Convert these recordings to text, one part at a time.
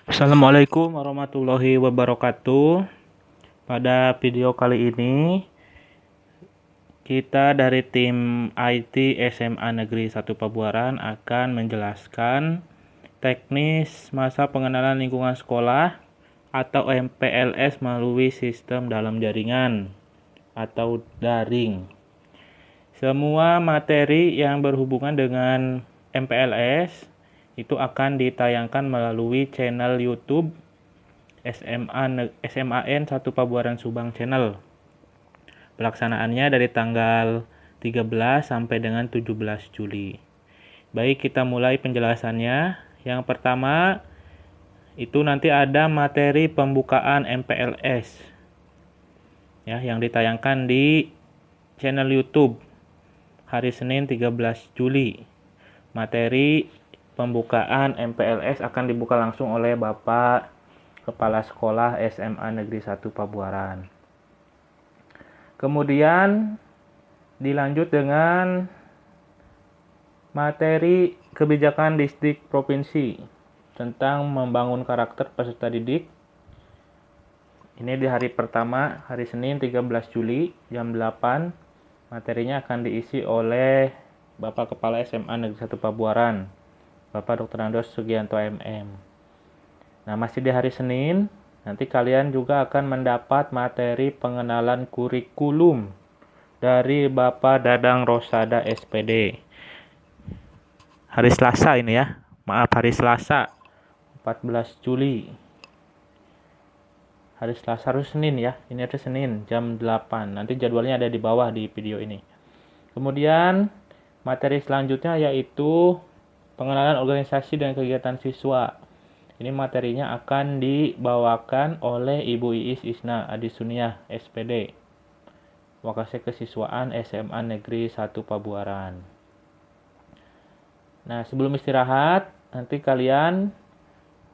Assalamualaikum warahmatullahi wabarakatuh. Pada video kali ini, kita dari tim IT SMA Negeri 1 Pabuaran akan menjelaskan teknis masa pengenalan lingkungan sekolah atau MPLS melalui sistem dalam jaringan atau daring. Semua materi yang berhubungan dengan MPLS itu akan ditayangkan melalui channel YouTube SMAN 1 Pabuaran Subang Channel. Pelaksanaannya dari tanggal 13 sampai dengan 17 Juli. Baik, kita mulai penjelasannya. Yang pertama, itu nanti ada materi pembukaan MPLS ya, yang ditayangkan di channel YouTube hari Senin 13 Juli. Materi pembukaan MPLS akan dibuka langsung oleh Bapak Kepala Sekolah SMA Negeri 1 Pabuaran. Kemudian dilanjut dengan materi kebijakan distrik provinsi tentang membangun karakter peserta didik. Ini di hari pertama, hari Senin 13 Juli jam 8. Materinya akan diisi oleh Bapak Kepala SMA Negeri 1 Pabuaran, Bapak Dr. Andos Sugianto MM. Nah, masih di hari Senin, nanti kalian juga akan mendapat materi pengenalan kurikulum dari Bapak Dadang Rosada SPD. Hari Selasa ini ya, hari Selasa 14 Juli. Hari Selasa harus Senin ya, ini hari Senin jam 8. Nanti jadwalnya ada di bawah di video ini. Kemudian materi selanjutnya yaitu pengenalan organisasi dan kegiatan siswa. Ini materinya akan dibawakan oleh Ibu Iis Isna Adisuniah SPD, Wakasek Kesiswaan SMA Negeri 1 Pabuaran. Nah, sebelum istirahat, nanti kalian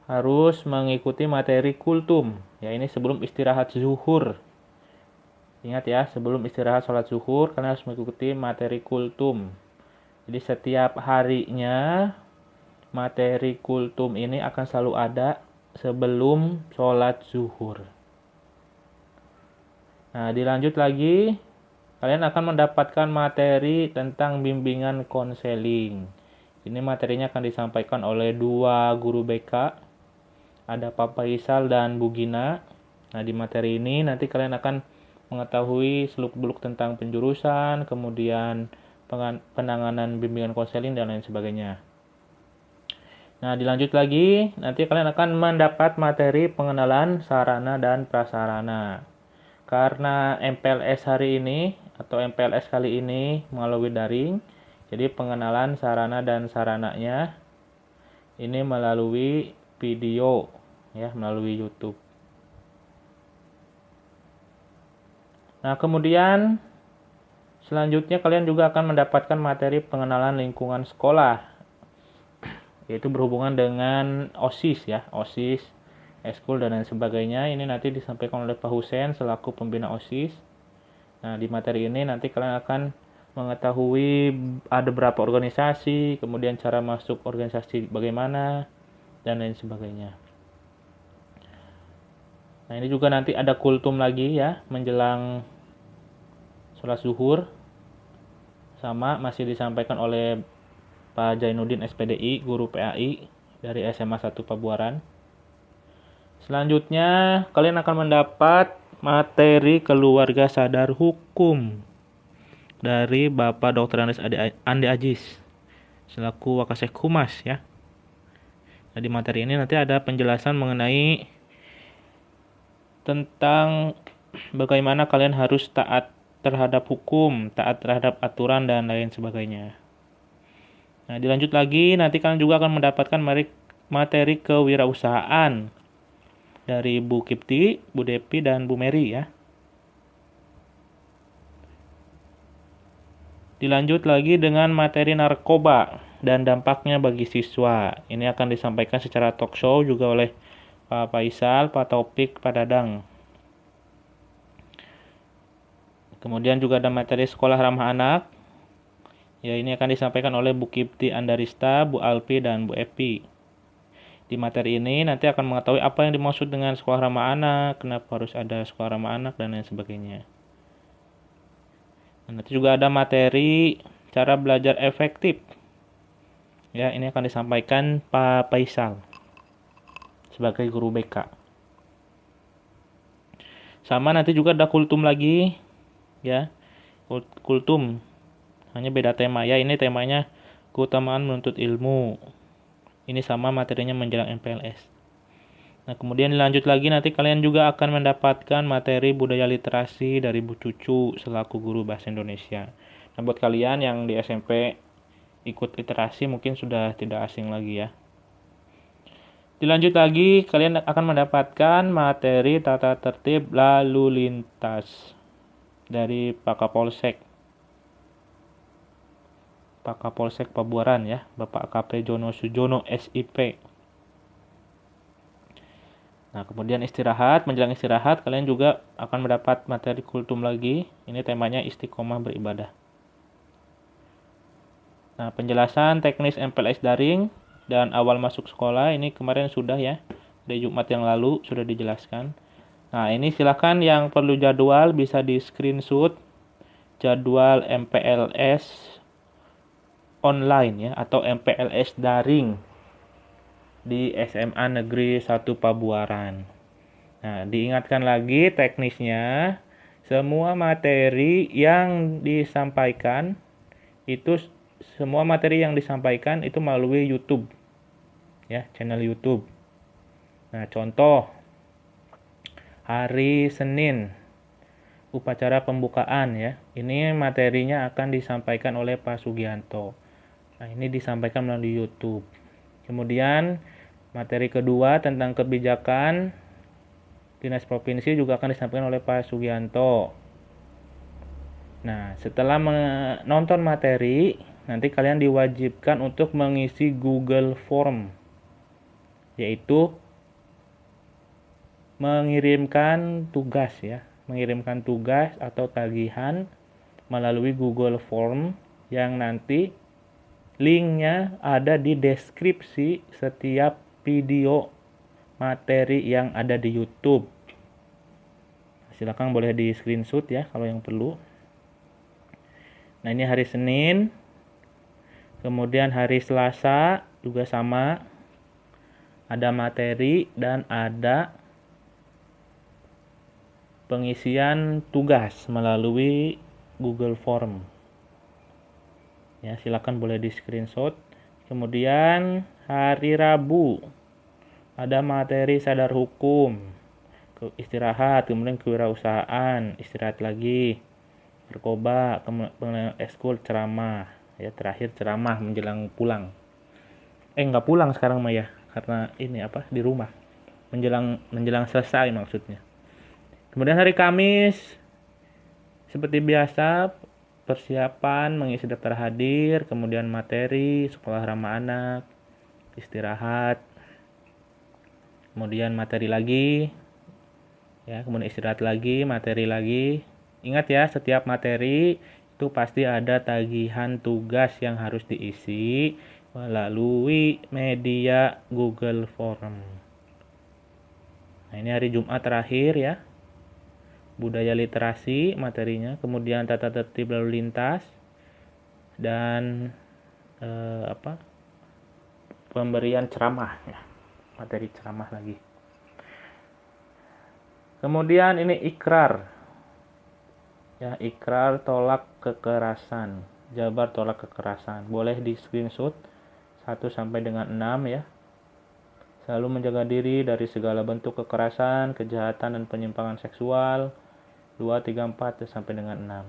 harus mengikuti materi kultum. Ya, ini sebelum istirahat zuhur. Ingat ya, sebelum istirahat sholat zuhur, kalian harus mengikuti materi kultum. Jadi setiap harinya materi kultum ini akan selalu ada sebelum sholat zuhur. Nah, dilanjut lagi, kalian akan mendapatkan materi tentang bimbingan konseling. Ini materinya akan disampaikan oleh dua guru BK, ada Pak Faisal dan Bu Gina. Nah, di materi ini nanti kalian akan mengetahui seluk-beluk tentang penjurusan, kemudian penanganan bimbingan konseling dan lain sebagainya. Nah, dilanjut lagi, nanti kalian akan mendapat materi pengenalan sarana dan prasarana. Karena MPLS hari ini atau MPLS kali ini melalui daring, jadi pengenalan sarana dan sarananya ini melalui video ya, melalui YouTube. Nah, kemudian selanjutnya kalian juga akan mendapatkan materi pengenalan lingkungan sekolah, yaitu berhubungan dengan OSIS ya, OSIS, eskul dan lain sebagainya. Ini nanti disampaikan oleh Pak Husen selaku pembina OSIS. Nah, di materi ini nanti kalian akan mengetahui ada berapa organisasi, kemudian cara masuk organisasi bagaimana, dan lain sebagainya. Nah, ini juga nanti ada kultum lagi ya, menjelang sholat zuhur. Sama masih disampaikan oleh Pak Jainuddin SPDI, guru PAI dari SMA 1 Pabuaran. Selanjutnya, kalian akan mendapat materi keluarga sadar hukum dari Bapak Dr. Andi Ajis selaku Wakasek Humas ya. Nah, di materi ini nanti ada penjelasan mengenai tentang bagaimana kalian harus taat terhadap hukum, taat terhadap aturan dan lain sebagainya. Nah, dilanjut lagi, nanti kalian juga akan mendapatkan materi kewirausahaan dari Bu Kipti, Bu Depi, dan Bu Mary ya. Dilanjut lagi dengan materi narkoba dan dampaknya bagi siswa. Ini akan disampaikan secara talk show juga oleh Pak Faisal, Pak Taufik, Pak Dadang. Kemudian juga ada materi sekolah ramah anak. Ya, ini akan disampaikan oleh Bu Kipti Andarista, Bu Alpi, dan Bu Epi. Di materi ini nanti akan mengetahui apa yang dimaksud dengan sekolah ramah anak, kenapa harus ada sekolah ramah anak, dan lain sebagainya. Nanti juga ada materi cara belajar efektif. Ya, ini akan disampaikan Pak Faisal sebagai guru BK. Sama nanti juga ada kultum lagi, ya. Kultum hanya beda tema ya. Ini temanya keutamaan menuntut ilmu. Ini sama materinya menjelang MPLS. Nah, kemudian dilanjut lagi nanti kalian juga akan mendapatkan materi budaya literasi dari Bu Cucu selaku guru bahasa Indonesia. Nah, buat kalian yang di SMP ikut literasi mungkin sudah tidak asing lagi ya. Dilanjut lagi, kalian akan mendapatkan materi tata tertib lalu lintas dari Pak Kapolsek. Pak Kapolsek Pabuaran ya, Bapak AKP Jono Sujono SIP. Nah, kemudian istirahat, menjelang istirahat kalian juga akan mendapat materi kultum lagi. Ini temanya istiqomah beribadah. Nah, penjelasan teknis MPLS daring dan awal masuk sekolah ini kemarin sudah ya. Dari Jumat yang lalu sudah dijelaskan. Nah, ini silakan yang perlu jadwal bisa di screenshot jadwal MPLS online ya atau MPLS daring di SMA Negeri 1 Pabuaran. Nah, diingatkan lagi teknisnya, semua materi yang disampaikan itu melalui YouTube. Ya, channel YouTube. Nah, contoh hari Senin upacara pembukaan ya. Ini materinya akan disampaikan oleh Pak Sugianto. Nah, ini disampaikan melalui YouTube. Kemudian materi kedua tentang kebijakan dinas provinsi juga akan disampaikan oleh Pak Sugianto. Nah, setelah menonton materi, nanti kalian diwajibkan untuk mengisi Google Form, yaitu mengirimkan tugas atau tagihan melalui Google Form yang nanti linknya ada di deskripsi setiap video materi yang ada di YouTube. Silakan boleh di screenshot ya kalau yang perlu. Nah, ini hari Senin. Kemudian hari Selasa juga sama. Ada materi dan ada pengisian tugas melalui Google Form. Ya, silakan boleh di screenshot. Kemudian hari Rabu ada materi sadar hukum, istirahat, kemudian kewirausahaan, istirahat lagi, berkoba, kemudian ekskul, ceramah. Ya, terakhir ceramah menjelang pulang. Nggak pulang sekarang mah ya, karena ini di rumah. Menjelang selesai maksudnya. Kemudian hari Kamis seperti biasa persiapan mengisi daftar hadir, kemudian materi sekolah ramah anak, istirahat, kemudian materi lagi, ya, kemudian istirahat lagi, materi lagi. Ingat ya, setiap materi itu pasti ada tagihan tugas yang harus diisi melalui media Google Form. Nah, ini hari Jumat terakhir ya. Budaya literasi materinya, kemudian tata tertib lalu lintas dan pemberian ceramah ya, materi ceramah lagi. Kemudian ini ikrar ya, ikrar tolak kekerasan, jabar tolak kekerasan, boleh di screenshot 1 sampai dengan 6 ya. Selalu menjaga diri dari segala bentuk kekerasan, kejahatan dan penyimpangan seksual. 2, 3, 4 sampai dengan 6.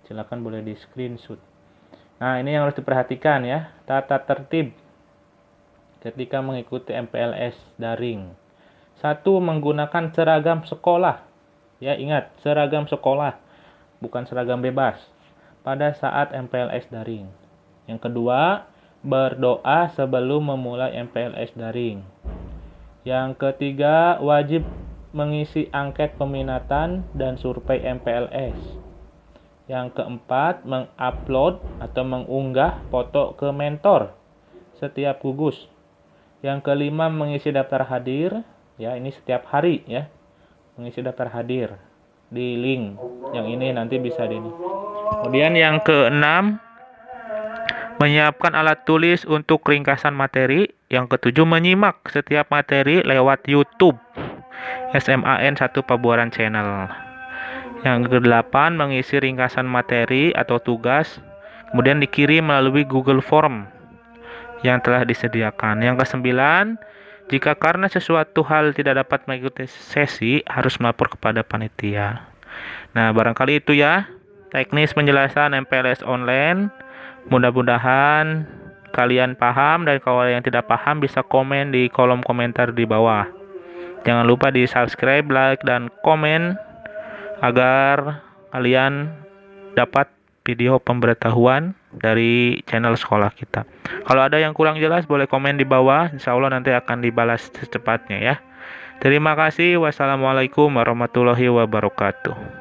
Silakan boleh di screenshot. Nah, ini yang harus diperhatikan ya, tata tertib ketika mengikuti MPLS daring. 1, menggunakan seragam sekolah. Ya, ingat, seragam sekolah, bukan seragam bebas pada saat MPLS daring. Yang kedua, berdoa sebelum memulai MPLS daring. Yang ketiga, wajib mengisi angket peminatan dan survei MPLS. Yang keempat, mengupload atau mengunggah foto ke mentor setiap gugus. Yang kelima, mengisi daftar hadir. Ya, ini setiap hari ya. Mengisi daftar hadir di link yang ini nanti bisa di ini. Kemudian yang keenam, menyiapkan alat tulis untuk ringkasan materi. Yang ketujuh, menyimak setiap materi lewat YouTube SMAN 1 Pabuaran Channel. Yang kedelapan, mengisi ringkasan materi atau tugas, kemudian dikirim melalui Google Form yang telah disediakan. Yang kesembilan, jika karena sesuatu hal tidak dapat mengikuti sesi, harus melapor kepada panitia. Nah, barangkali itu ya teknis penjelasan MPLS online. Mudah-mudahan kalian paham, dan kalau yang tidak paham bisa komen di kolom komentar di bawah. Jangan lupa di subscribe, like, dan komen agar kalian dapat video pemberitahuan dari channel sekolah kita. Kalau ada yang kurang jelas boleh komen di bawah, insya Allah nanti akan dibalas secepatnya ya. Terima kasih. Wassalamualaikum warahmatullahi wabarakatuh.